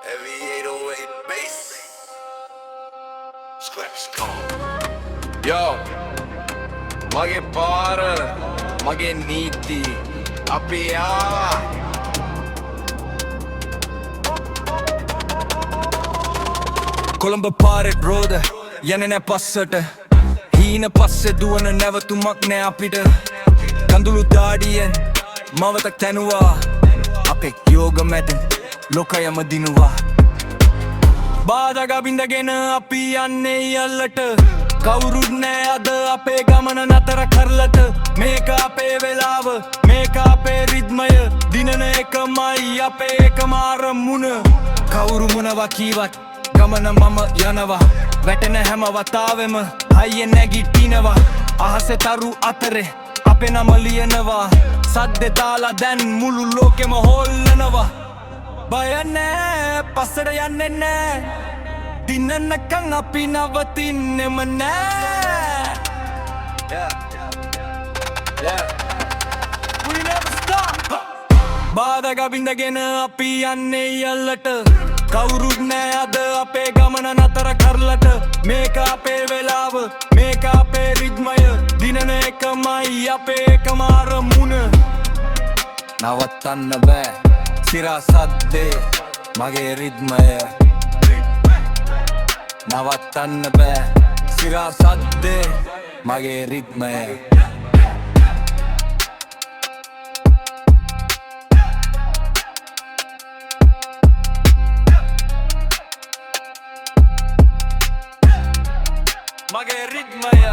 Every 808 bass. Scratch call. Yo, mage paara, mage neeti, api aawa. Colombo පාරෙත් රෝද යන්නේ නැ පස්සට හීන පස්සේ දුවන නැවතුමක් නෑ අපිට කඳුළු දාඩියෙන් මවතක් තැනුවා අපේ යෝග මැදින් ලෝකයම දිනුවා බාධක බින්දගෙන අපි යන්නේ යල්ලට කවුරුත් නෑ අද අපේ ගමන නතර කරලට මේක අපේ වෙලාව මේක අපේ රිද්මය දිනන එකමයි අපේ එකම අරමුණ කවුරු මොනවා කීවත් ගමන මම යනවා වැටෙන හැම වතාවෙම අයියේ නැගිටිනවා අහසේ තරු අතරේ අපේ නම ලියනවා සද්දේ දාලා දැන් මුළු ලෝකෙම හොල්ලනවා බය නෑ පස්සට යන්නේ නෑ දිනනකන් අපි නවතින්නෙම නෑ We never stop බාධක බින්දගෙන අපි යන්නේ යල්ලට කවුරුත් නෑ අද අපේ ගමන නතර කරලට මේක අපේ වෙලාව මේක අපේ රිද්මය දිනන එකමයි අපේ එකම අරමුණ නවත්තන්න බෑ සිරා සද්දේ මගේ රිද්මය නවත්තන්න බෑ සිරා සද්දේ මගේ රිද්මය මගේ රිද්මය